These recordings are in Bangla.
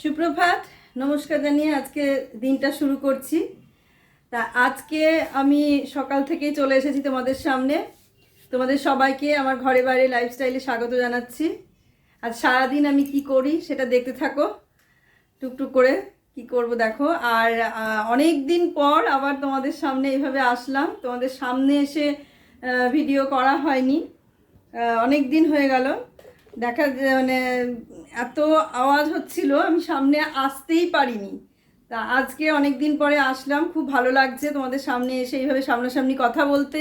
সুপ্রভাত, নমস্কার জানিয়ে আজকে দিনটা শুরু করছি। তা আজকে আমি সকাল থেকেই চলে এসেছি তোমাদের সামনে। তোমাদের সবাইকে আমার ঘরে বাইরে লাইফস্টাইলে স্বাগত জানাচ্ছি। আজ সারাদিন আমি কি করি সেটা দেখতে থাকো, টুকটুক করে কি করব দেখো। আর অনেক দিন পর আবার তোমাদের সামনে এইভাবে আসলাম। তোমাদের সামনে এসে ভিডিও করা হয়নি, অনেক দিন হয়ে গেল। মানে এত আওয়াজ হচ্ছিল, আমি সামনে আসতেই পারিনি। তা আজকে অনেক দিন পরে আসলাম, খুব ভালো লাগছে তোমাদের সামনে এসে এইভাবে সামনাসামনি কথা বলতে।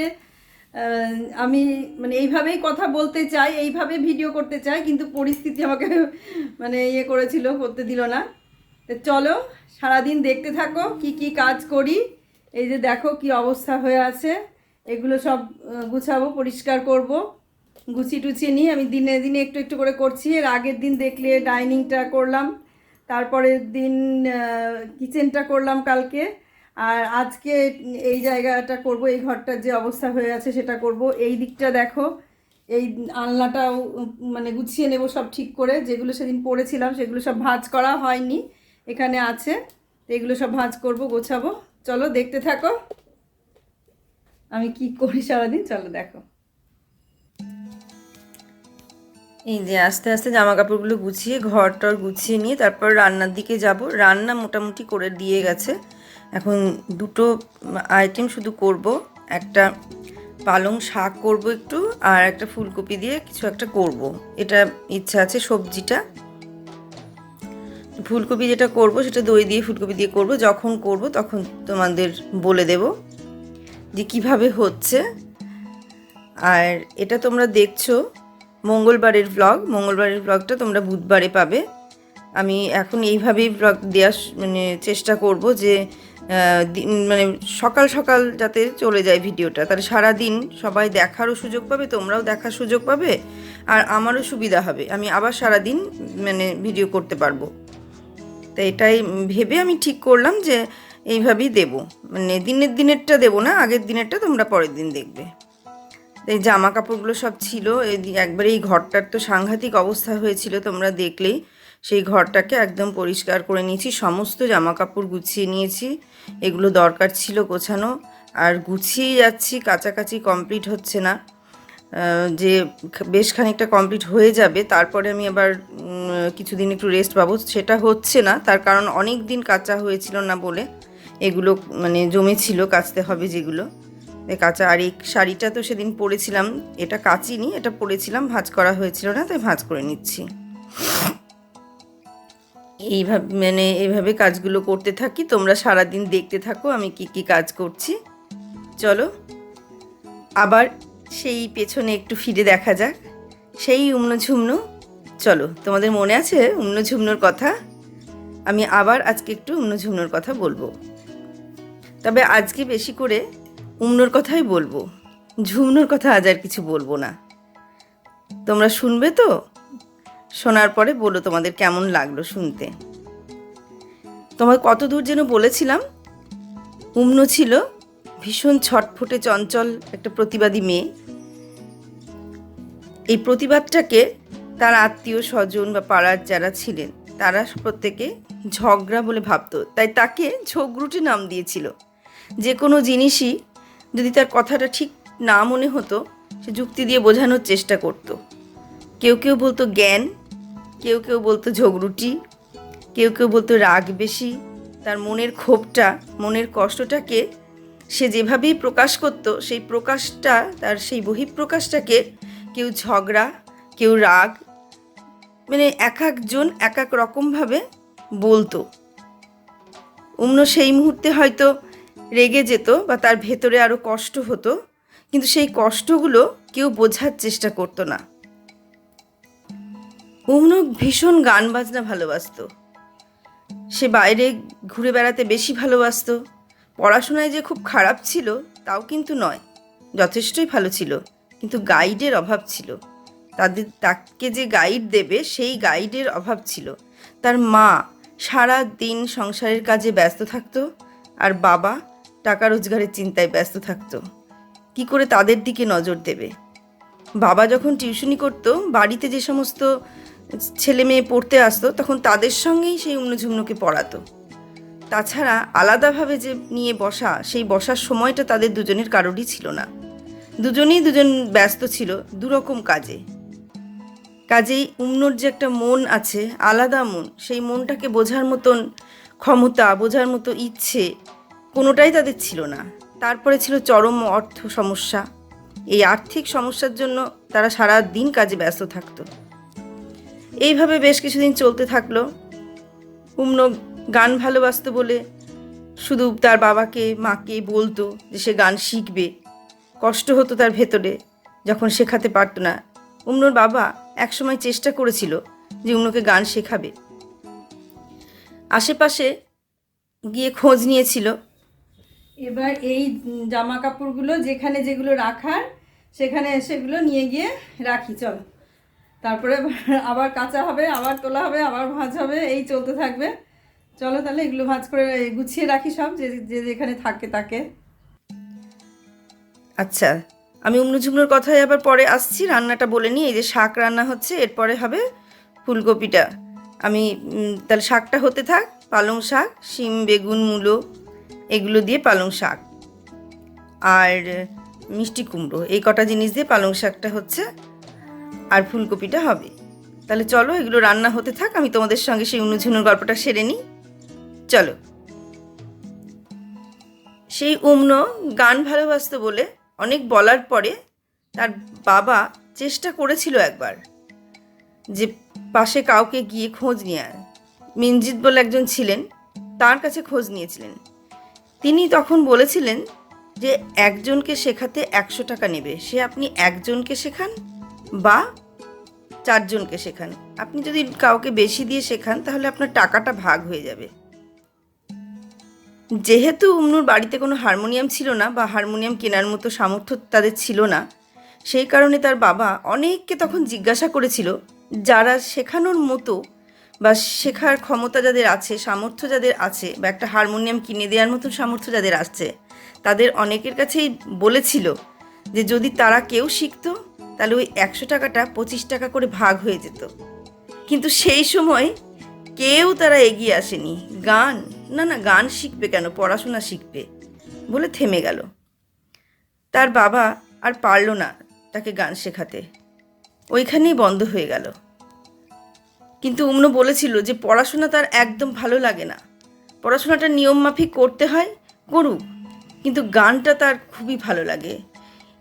আমি মানে এইভাবেই কথা বলতে চাই, এইভাবে ভিডিও করতে চাই, কিন্তু পরিস্থিতি আমাকে মানে করেছিল, করতে দিল না। তো চলো সারাদিন দেখতে থাকো কি কি কাজ করি। এই যে দেখো কি অবস্থা হয়ে আছে, এগুলো সব গুছাবো, পরিষ্কার করব। গুছিয়ে টুছিয়ে নিয়ে আমি দিনে দিনে একটু একটু করে করছি। এর আগের দিন দেখলে ডাইনিংটা করলাম, তারপরের দিন কিচেনটা করলাম কালকে, আর আজকে এই জায়গাটা করব। এই ঘরটার যে অবস্থা হয়ে আছে সেটা করব। এই দিকটা দেখো, এই আলনাটাও মানে গুছিয়ে নেব সব ঠিক করে। যেগুলো সেদিন পড়েছিলাম সেগুলো সব ভাঁজ করা হয়নি, এখানে আছে। তো এগুলো সব ভাঁজ করব, গোছাবো। চলো দেখতে থাকো আমি কি করি সারাদিন, চলো দেখো। এই যে আস্তে আস্তে জামা কাপড়গুলো গুছিয়ে ঘরটর গুছিয়ে নিয়ে তারপর রান্নার দিকে যাব। রান্না মোটামুটি করে দিয়ে গেছে। এখন দুটো আইটেম শুধু করব, একটা পালং শাক করব একটু, আর একটা ফুলকপি দিয়ে কিছু একটা করব। এটা ইচ্ছা আছে। সবজিটা ফুলকপি যেটা করব সেটা দই দিয়ে ফুলকপি দিয়ে করব। যখন করব তখন তোমাদের বলে দেব যে কিভাবে হচ্ছে। আর এটা তোমরা দেখছো মঙ্গলবারের ব্লগটা তোমরা বুধবারে পাবে। আমি এখন এইভাবেই ব্লগ দেওয়ার মানে চেষ্টা করব যে মানে সকাল সকাল যাতে চলে যায় ভিডিওটা, তাহলে সারাদিন সবাই দেখারও সুযোগ পাবে, তোমরাও দেখার সুযোগ পাবে, আর আমারও সুবিধা হবে। আমি আবার সারাদিন মানে ভিডিও করতে পারবো। তো এটাই ভেবে আমি ঠিক করলাম যে এইভাবেই দেব। মানে দিনেরটা দেব না, আগের দিনেরটা তোমরা পরের দিন দেখবে। এই জামা কাপড়গুলো সব ছিল একবারে। এই ঘরটার তো সাংঘাতিক অবস্থা হয়েছিল, তোমরা দেখলেই। সেই ঘরটাকে একদম পরিষ্কার করে নিয়েছি, সমস্ত জামা কাপড় গুছিয়ে নিয়েছি। এগুলো দরকার ছিল গোছানো, আর গুছিয়েই যাচ্ছি। কাছাকাছি কমপ্লিট হচ্ছে না, যে বেশ খানিকটা কমপ্লিট হয়ে যাবে তারপরে আমি আবার কিছুদিন একটু রেস্ট পাবো। সেটা হচ্ছে না, তার কারণ অনেক দিন কাচা হয়েছিল না বলে এগুলো মানে জমেছিল, কাচতে হবে যেগুলো কাঁচা। আর এই শাড়িটা তো সেদিন পরেছিলাম, এটা কাচিনি, এটা পরেছিলাম, ভাঁজ করা হয়েছিল না, তাই ভাঁজ করে নিচ্ছি। এইভাবে কাজগুলো করতে থাকি। তোমরা সারাদিন দেখতে থাকো আমি কি কি কাজ করছি। চলো আবার সেই পেছনে একটু ফিরে দেখা যাক, সেই উমনো ঝুমনো। চলো, তোমাদের মনে আছে উমনো ঝুমনোর কথা? আমি আবার আজকে একটু উমনো ঝুমনোর কথা বলবো, তবে আজকে বেশি করে উমনোর কথাই বলবো, ঝুমনোর কথা আজ আর কিছু বলবো না। তোমরা শুনবে তো? শোনার পরে বলো তোমাদের কেমন লাগলো শুনতে। তোমার কত দূর যেন বলেছিলাম, উমনো ছিল ভীষণ ছটফটে চঞ্চল একটা প্রতিবাদী মেয়ে। এই প্রতিবাদটাকে তার আত্মীয় স্বজন বা পাড়ার যারা ছিলেন তারা প্রত্যেকে ঝগড়া বলে ভাবতো, তাই তাকে ঝগড়ুটে নাম দিয়েছিল। যে কোনো জিনিসই যদি তার কথাটা ঠিক না মনে হতো, সে যুক্তি দিয়ে বোঝানোর চেষ্টা করত। কেউ কেউ বলতো জ্ঞান, কেউ কেউ বলতো ঝগড়ুটি, কেউ কেউ বলতো রাগ বেশি। তার মনের ক্ষোভটা, মনের কষ্টটাকে সে যেভাবেই প্রকাশ করত, সেই প্রকাশটা, তার সেই বহিঃপ্রকাশটাকে কেউ ঝগড়া, কেউ রাগ, মানে এক একজন এক এক রকমভাবে বলতো। উমনো সেই মুহূর্তে হয়তো রেগে যেত বা তার ভেতরে আরও কষ্ট হতো, কিন্তু সেই কষ্টগুলো কেউ বোঝার চেষ্টা করতো না। উমনো ভীষণ গান বাজনা ভালোবাসতো। সে বাইরে ঘুরে বেড়াতে বেশি ভালোবাসতো। পড়াশোনায় যে খুব খারাপ ছিল তাও কিন্তু নয়, যথেষ্টই ভালো ছিল, কিন্তু গাইডের অভাব ছিল। তাকে যে গাইড দেবে সেই গাইডের অভাব ছিল। তার মা সারা দিন সংসারের কাজে ব্যস্ত থাকতো, আর বাবা টাকা রোজগারের চিন্তায় ব্যস্ত থাকতো। কি করে তাদের দিকে নজর দেবে? বাবা যখন টিউশনি করতো, বাড়িতে যে সমস্ত ছেলে মেয়ে পড়তে আসতো তখন তাদের সঙ্গেই সেই উমনো পড়াতো। তাছাড়া আলাদাভাবে যে নিয়ে বসা, সেই বসার সময়টা তাদের দুজনের কারোরই ছিল না। দুজনেই ব্যস্ত ছিল দুরকম কাজে। কাজেই উমনোর যে একটা মন আছে, আলাদা মন, সেই মনটাকে বোঝার মতন ক্ষমতা, বোঝার মতো ইচ্ছে কোনোটাই তাদের ছিল না। তারপরে ছিল চরম অর্থ সমস্যা। এই আর্থিক সমস্যার জন্য তারা সারা দিন কাজে ব্যস্ত থাকতো। এইভাবে বেশ কিছুদিন চলতে থাকলো। উমনো গান ভালোবাসতো বলে শুধু তার বাবাকে মাকে বলতো যে সে গান শিখবে। কষ্ট হতো তার ভেতরে যখন শেখাতে পারতো না। উমনোর বাবা একসময় চেষ্টা করেছিল যে উমনোকে গান শেখাবে। আশেপাশে গিয়ে খোঁজ নিয়েছিল। এবার এই জামা কাপড়গুলো যেখানে যেগুলো রাখার সেখানে সেগুলো নিয়ে গিয়ে রাখি, চলো। তারপরে আবার কাচা হবে, আবার তোলা হবে, আবার ভাঁজ হবে, এই চলতে থাকবে। চলো তাহলে এগুলো ভাঁজ করে গুছিয়ে রাখি সব, যে যে যেখানে থাকে তাকে। আচ্ছা, আমি উমনুঝুমনুর কথায় আবার পরে আসছি। রান্নাটা বলে নিই। এই যে শাক রান্না হচ্ছে, এরপরে হবে ফুলকপিটা। আমি তাহলে শাকটা হতে থাক। পালং শাক, শিম, বেগুন, মূলো এগুলো দিয়ে পালং শাক, আর মিষ্টি কুমড়ো, এই কটা জিনিস দিয়ে পালং শাকটা হচ্ছে, আর ফুলকপিটা হবে। তাহলে চলো এগুলো রান্না হতে থাক, আমি তোমাদের সঙ্গে সেই উমনুঝুমনুর গল্পটা সেরে নিই। চলো। সেই উমনো গান ভালোবাসতো বলে অনেক বলার পরে তার বাবা চেষ্টা করেছিল একবার যে পাশে কাউকে গিয়ে খোঁজ নিয়ে আয়। মিনজিৎ বলে একজন ছিলেন, তার কাছে খোঁজ নিয়েছিলেন। তিনি তখন বলেছিলেন যে একজনকে শেখাতে 100 টাকা নেবে। সে আপনি একজনকে শেখান বা 4 জনকে শেখান। আপনি যদি কাউকে বেশি দিয়ে শেখান তাহলে আপনার টাকাটা ভাগ হয়ে যাবে। যেহেতু উমনুর বাড়িতে কোনো হারমোনিয়াম ছিল না বা হারমোনিয়াম কেনার মতো সামর্থ্য তাদের ছিল না, সেই কারণে তার বাবা অনেককে তখন জিজ্ঞাসা করেছিল যারা শেখানোর মতো বা শেখার ক্ষমতা যাদের আছে, সামর্থ্য যাদের আছে, বা একটা হারমোনিয়াম কিনে দেওয়ার মতো সামর্থ্য যাদের আছে, তাদের অনেকের কাছেই বলেছিল যে যদি তারা কেউ শিখতো তাহলে ওই 100 টাকাটা 25 টাকা করে ভাগ হয়ে যেত। কিন্তু সেই সময় কেউ তারা এগিয়ে আসেনি। গান, না না, গান শিখবে কেন, পড়াশোনা শিখবে বলে থেমে গেল। তার বাবা আর পারল না তাকে গান শেখাতে, ওইখানেই বন্ধ হয়ে গেল। কিন্তু উমনো বলেছিল যে পড়াশোনা তার একদম ভালো লাগে না, পড়াশোনাটা নিয়মমাফিক করতে হয়, করুক, কিন্তু গানটা তার খুবই ভালো লাগে।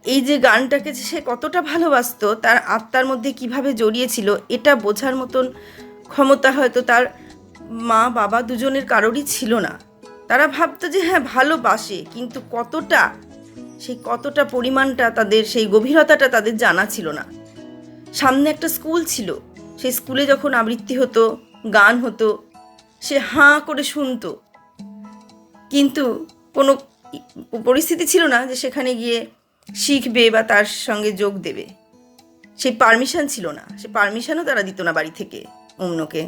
এই যে গানটাকে যে সে কতটা ভালোবাসতো, তার আত্মার মধ্যে কিভাবে জড়িয়েছিল, এটা বোঝার মতন ক্ষমতা হয়তো তার মা বাবা দুজনের কারোরই ছিল না। তারা ভাবতো যে হ্যাঁ ভালোবাসে, কিন্তু কতটা, সেই কতটা পরিমাণটা তাদের, সেই গভীরতাটা তাদের জানা ছিল না। সামনে একটা স্কুল ছিল, সেই স্কুলে যখন আবৃত্তি হতো, গান হতো, সে হাঁ করে শুনতো, কিন্তু কোনো পরিস্থিতি ছিল না যে সেখানে গিয়ে শিখবে বা তার সঙ্গে যোগ দেবে। সেই পারমিশন ছিল না, সে পারমিশনও তারা দিত না বাড়ি থেকে উমনোকে।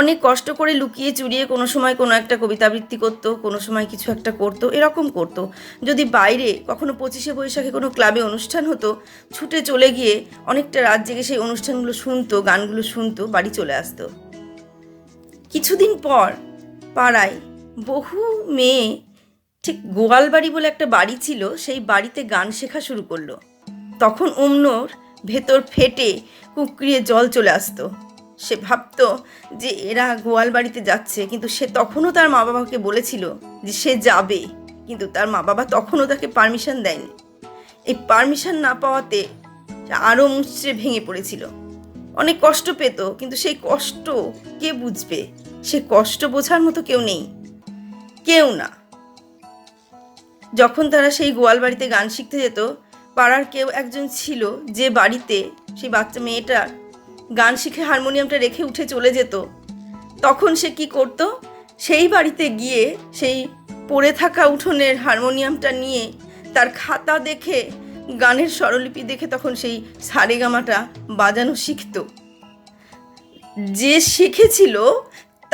অনেক কষ্ট করে লুকিয়ে চুরিয়ে কোনো সময় কোনো একটা কবিতা আবৃত্তি করতো, কোনো সময় কিছু একটা করতো, এরকম করতো। যদি বাইরে কখনো 25শে বৈশাখে কোনো ক্লাবে অনুষ্ঠান হতো, ছুটে চলে গিয়ে অনেকটা রাত জেগে সেই অনুষ্ঠানগুলো শুনতো, গানগুলো শুনতো, বাড়ি চলে আসতো। কিছুদিন পর পাড়ায় বহু মেয়ে, ঠিক গোয়ালবাড়ি বলে একটা বাড়ি ছিল, সেই বাড়িতে গান শেখা শুরু করলো। তখন উমনোর ভেতর ফেটে কুকরিয়ে জল চলে আসতো। সে ভাবতো যে এরা গোয়াল বাড়িতে যাচ্ছে, কিন্তু সে তখনও তার মা বাবাকে বলেছিল যে সে যাবে, কিন্তু তার মা বাবা তখনও তাকে পারমিশন দেয়নি। এই পারমিশন না পাওয়াতে আরও মুচড়ে ভেঙে পড়েছিল, অনেক কষ্ট পেত, কিন্তু সেই কষ্ট কে বুঝবে? সে কষ্ট বোঝার মতো কেউ নেই, কেউ না। যখন তারা সেই গোয়াল বাড়িতে গান শিখতে যেত, পাড়ার কেউ একজন ছিল যে বাড়িতে সেই বাচ্চা মেয়েটা গান শিখে হারমোনিয়ামটা রেখে উঠে চলে যেত। তখন সে কি করত? সেই বাড়িতে গিয়ে সেই পড়ে থাকা উঠোনের হারমোনিয়ামটা নিয়ে তার খাতা দেখে, গানের স্বরলিপি দেখে তখন সেই সারেগামাটা বাজানো শিখত। যে শিখেছিল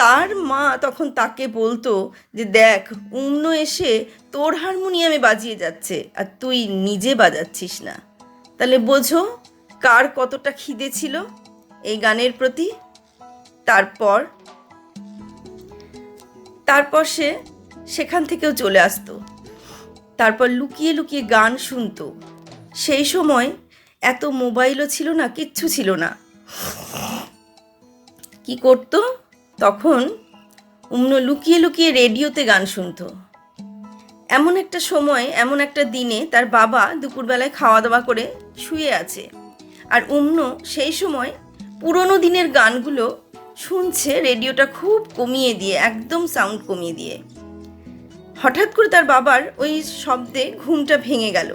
তার মা তখন তাকে বলতো যে দেখ, উমনো এসে তোর হারমোনিয়ামে বাজিয়ে যাচ্ছে আর তুই নিজে বাজাচ্ছিস না। তাহলে বোঝো কার কতটা খিদে ছিল। এই গানের প্রতি। তারপর তারপর সে সেখান থেকেও চলে আসতো। তারপর লুকিয়ে লুকিয়ে গান শুনতো। সেই সময় এত মোবাইলও ছিল না, কিচ্ছু ছিল না। কি করতো তখন? লুকিয়ে লুকিয়ে রেডিওতে গান শুনতো। এমন একটা সময়, এমন একটা দিনে তার বাবা দুপুরবেলায় খাওয়া দাওয়া করে শুয়ে আছে, আর সেই সময় পুরোনো দিনের গানগুলো শুনছে, রেডিওটা খুব কমিয়ে দিয়ে, একদম সাউন্ড কমিয়ে দিয়ে। হঠাৎ করে তার বাবার ওই শব্দে ঘুমটা ভেঙে গেল।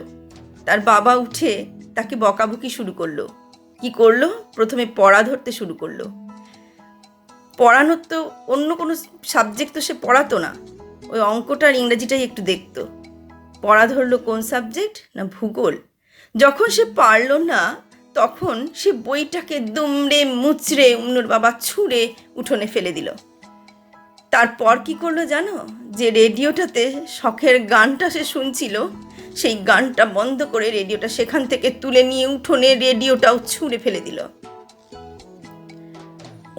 তার বাবা উঠে তাকে বকাবকি শুরু করলো। কি করলো? প্রথমে পড়া ধরতে শুরু করলো। পড়ানোর তো অন্য কোনো সাবজেক্ট তো সে পড়াতো না, ওই অঙ্কটা আর ইংরেজিটাই একটু দেখতো। পড়া ধরলো কোন সাবজেক্ট? না, ভূগোল। যখন সে পারলো না, তখন সে বইটাকে দুমড়ে মুচড়ে উমনুর বাবা ছুঁড়ে উঠোনে ফেলে দিল। তারপর কি করলো জানো? যে রেডিওটাতে শখের গানটা সে শুনছিল, সেই গানটা বন্ধ করে রেডিওটা সেখান থেকে তুলে নিয়ে উঠোনে রেডিওটাও ছুঁড়ে ফেলে দিল।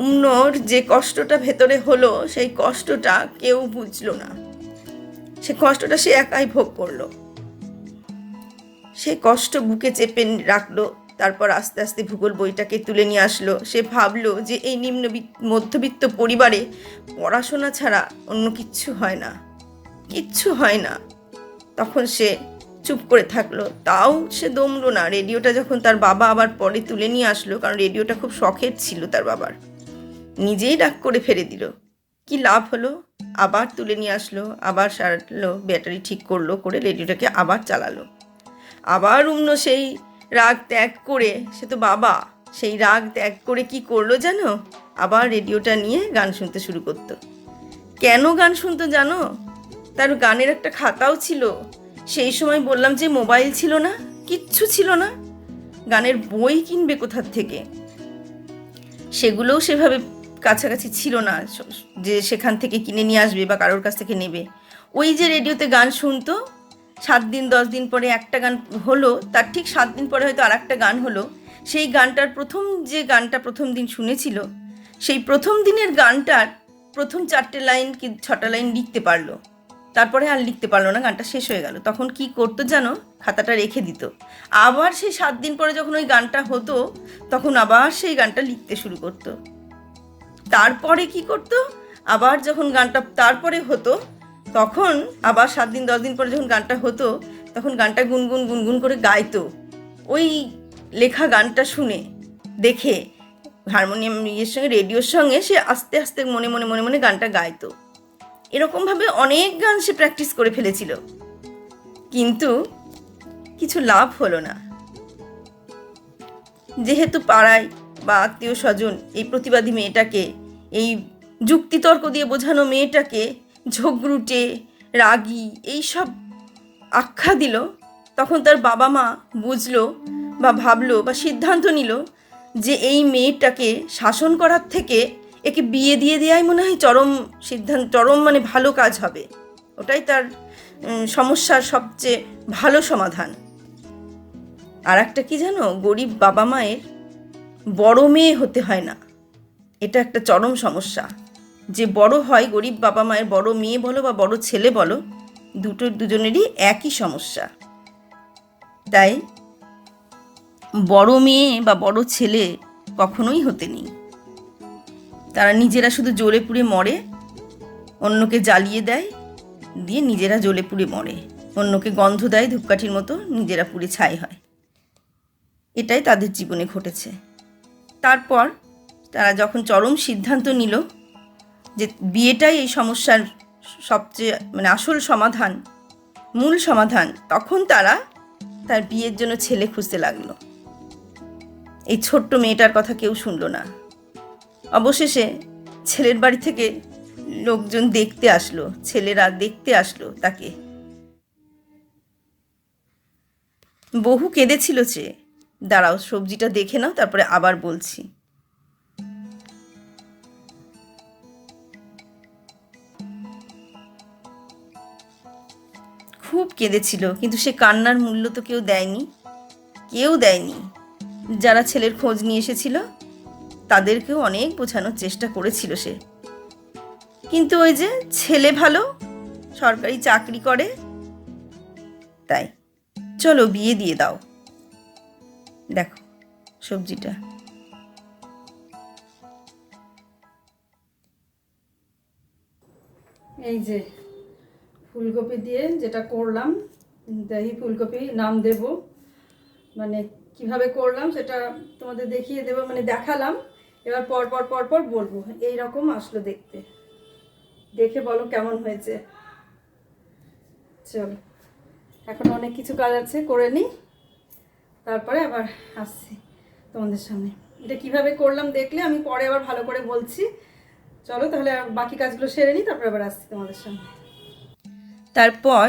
উমনোর যে কষ্টটা ভেতরে হলো, সেই কষ্টটা কেউ বুঝলো না। সে কষ্টটা সে একাই ভোগ করলো। সে কষ্ট বুকে চেপে রাখলো। তারপর আস্তে আস্তে ভূগোল বইটাকে তুলে নিয়ে আসলো। সে ভাবলো যে এই মধ্যবিত্ত পরিবারে পড়াশোনা ছাড়া অন্য কিচ্ছু হয় না, কিচ্ছু হয় না। তখন সে চুপ করে থাকলো। তাও সে দমলো না। রেডিওটা যখন তার বাবা আবার পরে তুলে নিয়ে আসলো, কারণ রেডিওটা খুব শখের ছিল তার বাবার, নিজেই ডাক করে ফেলে দিল। কি লাভ হলো? আবার তুলে নিয়ে আসলো, আবার সারালো, ব্যাটারি ঠিক করলো, করে রেডিওটাকে আবার চালালো। আবার সেই রাগ ত্যাগ করে, সে তো বাবা, সেই রাগ ত্যাগ করে কি করলো জানো? আবার রেডিওটা নিয়ে গান শুনতে শুরু করতো। কেন গান শুনতো জানো? তার গানের একটা খাতাও ছিল। সেই সময় বললাম যে মোবাইল ছিল না, কিচ্ছু ছিল না। গানের বই কিনবে কোথার থেকে? সেগুলোও সেভাবে কাছাকাছি ছিল না যে সেখান থেকে কিনে নিয়ে আসবে বা কারোর কাছ থেকে নেবে। ওই যে রেডিওতে গান শুনতো, 7 দিন 10 দিন পরে একটা গান হলো, তার ঠিক 7 দিন পরে হয়তো আর একটা গান হলো। সেই গানটার যে গানটা প্রথম দিন শুনেছিল, সেই প্রথম দিনের গানটার প্রথম 4টে লাইন কি 6টা লাইন লিখতে পারলো। তারপরে আর লিখতে পারলো না, গানটা শেষ হয়ে গেল। তখন কি করতো জানো? খাতাটা রেখে দিত। আবার সেই 7 দিন পরে যখন ওই গানটা হতো, তখন আবার সেই গানটা লিখতে শুরু করতো। তারপরে কি করতো? আবার যখন গানটা তারপরে হতো, তখন আবার 7 দিন 10 দিন পরে যখন গানটা হতো, তখন গানটা গুনগুন গুনগুন করে গাইতো। ওই লেখা গানটা শুনে দেখে হারমোনিয়াম সঙ্গে, রেডিওর সঙ্গে সে আস্তে আস্তে মনে মনে মনে মনে গানটা গাইতো। এরকমভাবে অনেক গান সে প্র্যাকটিস করে ফেলেছিল, কিন্তু কিছু লাভ হলো না। যেহেতু পাড়ায় বা আত্মীয় স্বজন এই প্রতিবাদী মেয়েটাকে, এই যুক্তিতর্ক দিয়ে বোঝানো মেয়েটাকে ঝগড়ুটে, রাগী এইসব আখ্যা দিল, তখন তার বাবা মা বুঝলো বা ভাবলো বা সিদ্ধান্ত নিল যে এই মেয়েটাকে শাসন করার থেকে একে বিয়ে দিয়ে দেওয়াই মনে হয় চরম মানে ভালো কাজ হবে। ওটাই তার সমস্যার সবচেয়ে ভালো সমাধান। আর একটা কি জানো? গরিব বাবা মায়ের বড় মেয়ে হতে হয় না, এটা একটা চরম সমস্যা। যে বড় হয়, গরিব বাবা মায়ের বড় মেয়ে বলো বা বড় ছেলে বলো, দুজনেরই একই সমস্যা। তাই বড় মেয়ে বা বড় ছেলে কখনোই হতে নেই। তারা নিজেরা শুধু জ্বলে পুড়ে মরে, অন্যকে জ্বালিয়ে দেয়, দিয়ে নিজেরা জ্বলে পুড়ে মরে, অন্যকে গন্ধ দেয় ধূপকাঠির মতো, নিজেরা পুড়ে ছাই হয়। এটাই তাদের জীবনে ঘটেছে। তারপর তারা যখন চরম সিদ্ধান্ত নিল যে বিয়েটাই এই সমস্যার সবচেয়ে মানে আসল সমাধান, মূল সমাধান, তখন তারা তার বিয়ের জন্য ছেলে খুঁজতে লাগলো। এই ছোট্ট মেয়েটার কথা কেউ শুনলো না। অবশেষে ছেলের বাড়ি থেকে লোকজন দেখতে আসলো, ছেলেরা দেখতে আসলো তাকে। বহু কেঁদেছিল সে। দাঁড়াও, সবজিটা দেখে নাও, তারপরে আবার বলছি। খুব কেঁদেছিল, কিন্তু সে কান্নার মূল্য তো কেউ দেয়নি। যারা ছেলের খোঁজ নিয়ে এসেছিল তাদেরকেও অনেক বোঝানোর চেষ্টা করেছিল সে, কিন্তু ওই যে ছেলে ভালো, সরকারি চাকরি করে, তাই চলো বিয়ে দিয়ে দাও। দেখো সবজিটা, এই যে ফুলকপি দিয়ে যেটা করলাম, দহি ফুলকপি নাম দেব, মানে কিভাবে করলাম সেটা তোমাদের দেখিয়ে দেবো, মানে দেখালাম, এবার পর পর পর পর বলবো। এই রকম আসলো দেখতে, দেখে বলো কেমন হয়েছে। চলো, এখন অনেক কিছু কাজ আছে, করে নিই, তারপরে আবার আসছি তোমাদের সামনে। এটা কিভাবে করলাম দেখলে আমি পরে আবার ভালো করে বলছি। চলো তাহলে বাকি কাজগুলো সেরে নিই, তারপরে আবার আসছি তোমাদের সামনে। তারপর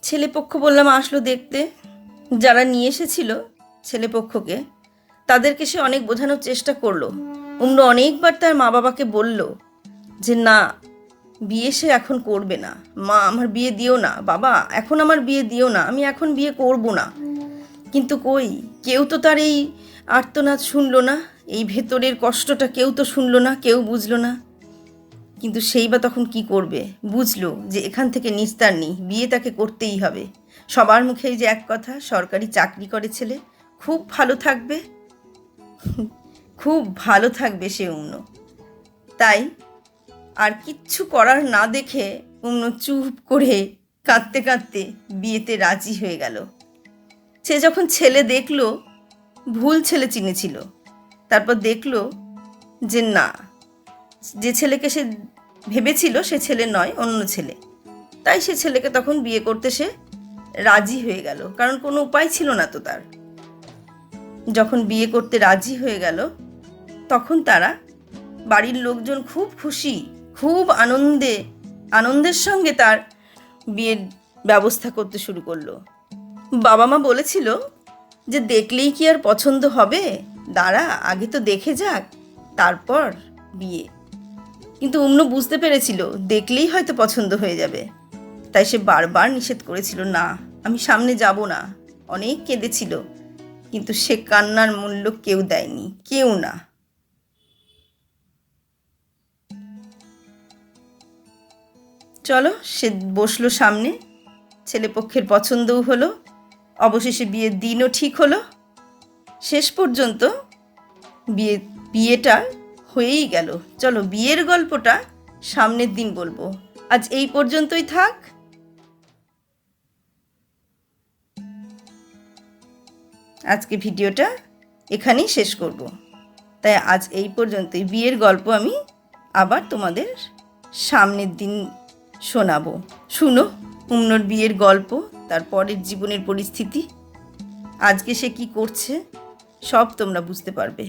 ছেলেপক্ষ বললাম আসলো দেখতে, যারা নিয়ে এসেছিল ছেলেপক্ষকে তাদেরকে সে অনেক বোঝানোর চেষ্টা করলো। উমরা অনেকবার তার মা বাবাকে বলল যে না, বিয়ে সে এখন করবে না, মা আমার বিয়ে দিও না, বাবা এখন আমার বিয়ে দিও না, আমি এখন বিয়ে করব না। কিন্তু কই, কেউ তো তার এই আর্তনাদ শুনলো না, এই ভেতরের কষ্টটা কেউ তো শুনলো না, কেউ বুঝলো না। কিন্তু সেই বা তখন কি করবে, বুঝলো যে এখান থেকে নিস্তার নেই, বিয়ে তাকে করতেই হবে। সবার মুখেই যে এক কথা, সরকারি চাকরি করে ছেলে, খুব ভালো থাকবে, খুব ভালো থাকবে সে উম্ন। তাই আর কিচ্ছু করার না দেখে উম্ন চুপ করে কাঁদতে কাঁদতে বিয়েতে রাজি হয়ে গেল। সে যখন ছেলে দেখলো, ভুল ছেলে চিনেছিল, তারপর দেখলো যে না, যে ছেলেকে সে ভেবেছিল সে ছেলে নয়, অন্য ছেলে। তাই সে ছেলেকে তখন বিয়ে করতে সে রাজি হয়ে গেল, কারণ কোনো উপায় ছিল না তো তার। যখন বিয়ে করতে রাজি হয়ে গেল, তখন তারা বাড়ির লোকজন খুব খুশি, খুব আনন্দের সঙ্গে তার বিয়ের ব্যবস্থা করতে শুরু করলো। বাবা মা বলেছিল যে দেখলেই কি আর পছন্দ হবে, দাঁড়া আগে তো দেখে যাক, তারপর বিয়ে। কিন্তু উম্ন বুঝতে পেরেছিল দেখলেই হয়তো পছন্দ হয়ে যাবে, তাই সে বারবার নিষেধ করেছিল, না আমি সামনে যাব না। অনেক কেঁদেছিল, কিন্তু সে কান্নার মূল্য কেউ দেয়নি, কেউ না। চলো, সে বসলো সামনে, ছেলেপক্ষের পছন্দও হলো, অবশেষে বিয়ের দিনও ঠিক হলো। শেষ পর্যন্ত বিয়েটা হয়েই গেল। চলো বিয়ের গল্পটা সামনের দিন বলবো, আজ এই পর্যন্তই থাক। আজকে ভিডিওটা এখানেই শেষ করব, তাই আজ এই পর্যন্তই। বিয়ের গল্প আমি আবার তোমাদের সামনের দিন শোনাবো। শুনো উম্নর বিয়ের গল্প, তার পরের জীবনের পরিস্থিতি, আজকে সে কি করছে সব তোমরা বুঝতে পারবে।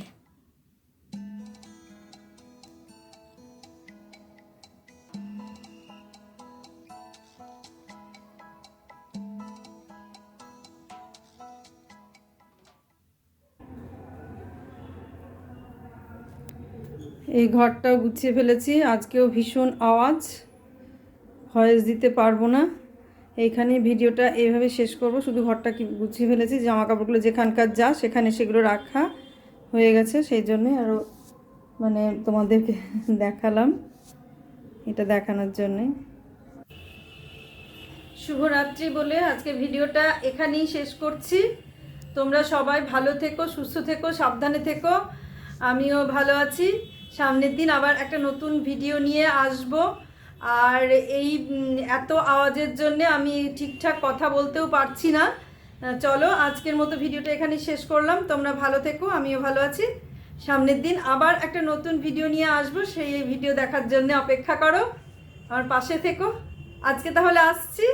এই ঘরটাও গুছিয়ে ফেলেছি, আজকেও ভীষণ আওয়াজ, ভয়েস দিতে পারবো না। এইখানে ভিডিওটা এইভাবে শেষ করব। শুধু ঘরটা কি গুছিয়ে ফেলেছি, জামা কাপড়গুলো যেখানকার যা সেখানে সেগুলো রাখা হয়ে গেছে, সেই জন্যে আরও মানে তোমাদেরকে দেখালাম, এটা দেখানোর জন্যে। শুভরাত্রি বলে আজকে ভিডিওটা এখানেই শেষ করছি। তোমরা সবাই ভালো থেকো, সুস্থ থেকো, সাবধানে থেকো, আমিও ভালো আছি। সামনের দিন আবার একটা নতুন ভিডিও নিয়ে আসব। আর এই এত আওয়াজের জন্য আমি ঠিকঠাক কথা বলতেও পারছি না। চলো আজকের মতো ভিডিওটা এখানেই শেষ করলাম। তোমরা ভালো থেকো, আমিও ভালো আছি। সামনের দিন আবার একটা নতুন ভিডিও নিয়ে আসবো, সেই ভিডিও দেখার জন্য অপেক্ষা করো, আমার পাশে থেকো। আজকে তাহলে আসছি।